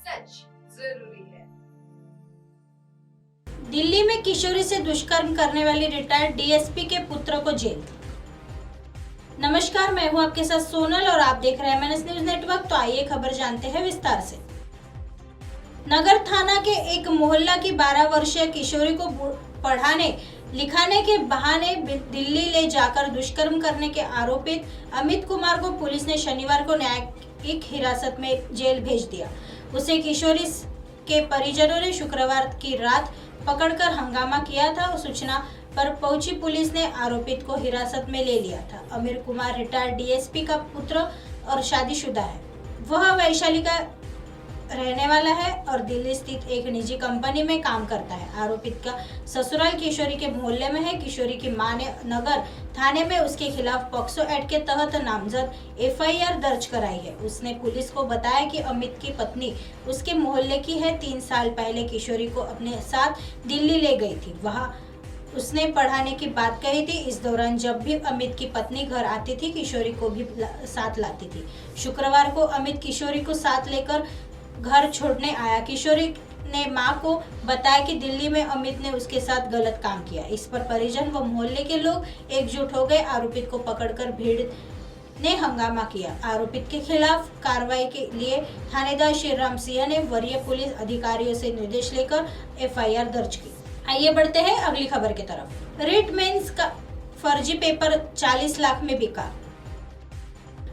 सच जरूरी है। दिल्ली में किशोरी से दुष्कर्म करने वाली रिटायर्ड डीएसपी के पुत्र को जेल। नमस्कार, मैं हूं आपके साथ सोनल और आप देख रहे हैं MNS न्यूज नेटवर्क। तो आइए खबर जानते हैं विस्तार से। नगर थाना के एक मोहल्ला की 12 वर्षीय किशोरी को पढ़ाने लिखाने के बहाने दिल्ली ले जाकर दुष्कर्म करने के आरोपित अमित कुमार को पुलिस ने शनिवार को न्यायिक हिरासत में जेल भेज दिया। उसे किशोरी के परिजनों ने शुक्रवार की रात पकड़कर हंगामा किया था। सूचना पर पहुंची पुलिस ने आरोपित को हिरासत में ले लिया था। अमित कुमार रिटायर्ड डीएसपी का पुत्र और शादीशुदा है। वह वैशाली का रहने वाला है और दिल्ली स्थित एक निजी कंपनी में काम करता है। आरोपित का ससुराल किशोरी के मोहल्ले में है। किशोरी की मां ने नगर थाने में उसके खिलाफ पॉक्सो एक्ट के तहत नामजद एफआईआर दर्ज कराई है। उसने पुलिस को बताया कि अमित की पत्नी उसके मोहल्ले की है। 3 साल पहले किशोरी को अपने साथ दिल्ली ले गई थी। वहां उसने पढ़ाने की बात कही थी। इस दौरान जब भी अमित की पत्नी घर आती थी, किशोरी को भी साथ लाती थी। शुक्रवार को अमित किशोरी को साथ लेकर घर छोड़ने आया। किशोरी ने मां को बताया कि दिल्ली में अमित ने उसके साथ गलत काम किया। इस पर परिजन व मोहल्ले के लोग एकजुट हो गए। आरोपित को पकड़कर भीड़ ने हंगामा किया। आरोपित के खिलाफ कार्रवाई के लिए थानेदार श्रीराम सिंह ने वरीय पुलिस अधिकारियों से निर्देश लेकर एफआईआर दर्ज की। आइए बढ़ते हैं अगली खबर की तरफ। रिट मेंस का फर्जी पेपर 40 लाख में बिका।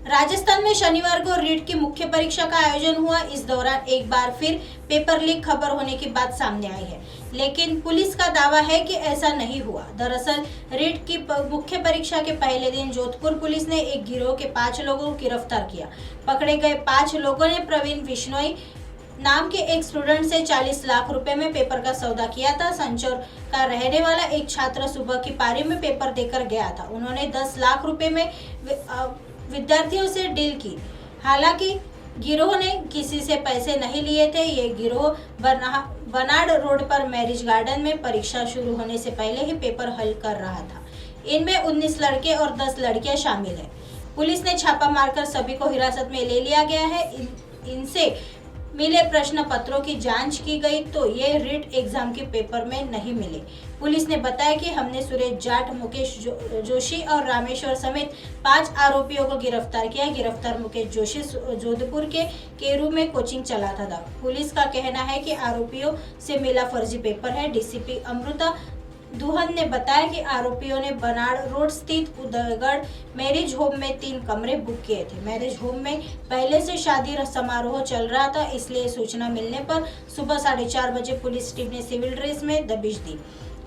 राजस्थान में शनिवार को रीट की मुख्य परीक्षा का आयोजन हुआ। इस दौरान एक बार फिर पेपर लीक खबर होने की बात सामने आई है, लेकिन पुलिस का दावा है कि ऐसा नहीं हुआ। दरअसल रीट की मुख्य परीक्षा के पहले दिन जोधपुर पुलिस ने एक गिरोह के 5 लोगों को गिरफ्तार किया। पकड़े गए 5 लोगों ने प्रवीण बिश्नोई नाम के एक स्टूडेंट से 40 लाख रुपए में पेपर का सौदा किया था। संचौर का रहने वाला एक छात्र सुबह की पारी में पेपर देकर गया था। उन्होंने 10 लाख रुपए में विद्यार्थियों से डील की। हालांकि गिरोह ने किसी से पैसे नहीं लिए थे। ये गिरोह बनाड रोड पर मैरिज गार्डन में परीक्षा शुरू होने से पहले ही पेपर हल कर रहा था। इनमें 19 लड़के और 10 लड़कियां शामिल हैं। पुलिस ने छापा मारकर सभी को हिरासत में ले लिया गया है। इनसे मिले प्रश्न पत्रों की जांच की गई तो ये रीट एग्जाम के पेपर में नहीं मिले। पुलिस ने बताया कि हमने सुरेश जाट, मुकेश जोशी और रामेश्वर समेत 5 आरोपियों को गिरफ्तार किया। गिरफ्तार मुकेश जोशी जोधपुर के केरू में कोचिंग चलाता था। पुलिस का कहना है कि आरोपियों से मिला फर्जी पेपर है। डीसीपी अमृता दुहन ने बताया कि आरोपियों ने बनाड़ रोड स्थित उदयगढ़ मैरिज होम में 3 कमरे बुक किए थे। मैरिज होम में पहले से शादी समारोह चल रहा था, इसलिए सूचना मिलने पर सुबह 4:30 बजे पुलिस टीम ने सिविल ड्रेस में दबिश दी।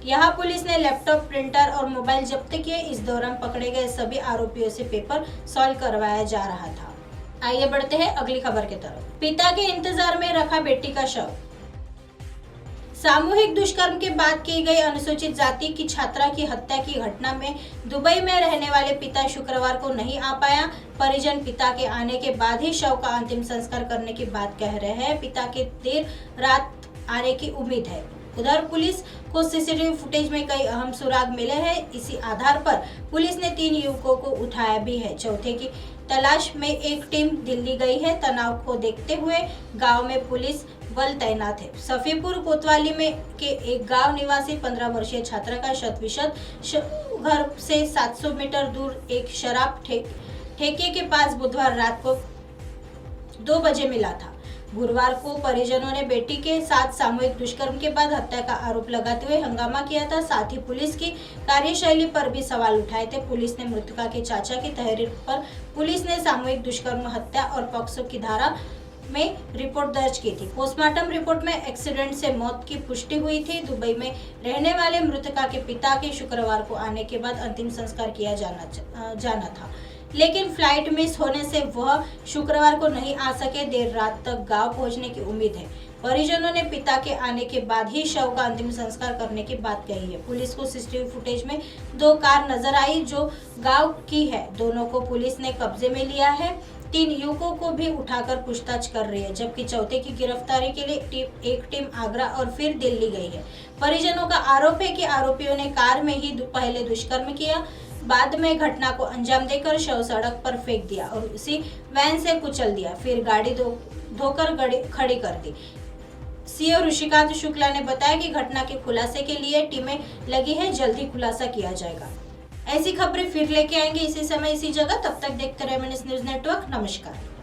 यहाँ पुलिस ने लैपटॉप, प्रिंटर और मोबाइल जब्त किए। इस दौरान पकड़े गए सभी आरोपियों से पेपर सॉल्व करवाया जा रहा था। आइए बढ़ते हैं अगली खबर की तरफ। पिता के इंतजार में रखा बेटी का शव। सामूहिक दुष्कर्म के बाद की गई अनुसूचित जाति की छात्रा की हत्या की घटना में दुबई में रहने वाले पिता शुक्रवार को नहीं आ पाया। परिजन पिता के आने के बाद ही शव का अंतिम संस्कार करने की बात कह रहे हैं। पिता के देर रात आने की उम्मीद है। उधर पुलिस को सीसीटीवी फुटेज में कई अहम सुराग मिले हैं। इसी आधार पर पुलिस ने 3 युवकों को उठाया भी है। चौथे की तलाश में एक टीम दिल्ली गई है। तनाव को देखते हुए गांव में पुलिस बल तैनात है। सफीपुर कोतवाली में के एक गांव निवासी 15 वर्षीय छात्रा का शत घर से 700 मीटर दूर एक शराब ठेके के पास बुधवार रात को 2 बजे मिला था। गुरुवार को परिजनों ने बेटी के साथ सामूहिक दुष्कर्म के बाद हत्या का आरोप लगाते हुए हंगामा किया था। साथ ही पुलिस की कार्यशैली पर भी सवाल उठाए थे। पुलिस ने मृतका के चाचा की तहरीर पर पुलिस ने सामूहिक दुष्कर्म, हत्या और पॉक्सो की धारा में रिपोर्ट दर्ज की थी। पोस्टमार्टम रिपोर्ट में एक्सीडेंट से मौत की पुष्टि हुई थी। दुबई में रहने वाले मृतका के पिता के शुक्रवार को आने के बाद अंतिम संस्कार किया जाना था, लेकिन फ्लाइट मिस होने से वह शुक्रवार को नहीं आ सके। देर रात तक गांव पहुंचने की उम्मीद है। परिजनों ने पिता के आने के बाद ही शव का अंतिम संस्कार करने की बात कही है। पुलिस को सीसीटीवी फुटेज में 2 कार नजर आई जो गांव की है। दोनों को पुलिस ने कब्जे में लिया है। 3 युवकों को भी उठाकर पूछताछ कर रही है, जबकि चौथे की गिरफ्तारी के लिए एक टीम आगरा और फिर दिल्ली गई है। परिजनों का आरोप है कि आरोपियों ने कार में ही पहले दुष्कर्म किया। बाद में घटना को अंजाम देकर शव सड़क पर फेंक दिया और उसी वैन से कुचल दिया, फिर गाड़ी धोकर खड़ी कर दी। सीओ ऋषिकांत शुक्ला ने बताया कि घटना के खुलासे के लिए टीमें लगी है, जल्दी खुलासा किया जाएगा। ऐसी खबरें फिर लेके आएंगे इसी समय इसी जगह। तब तक देखते रहिए MNS न्यूज नेटवर्क। नमस्कार।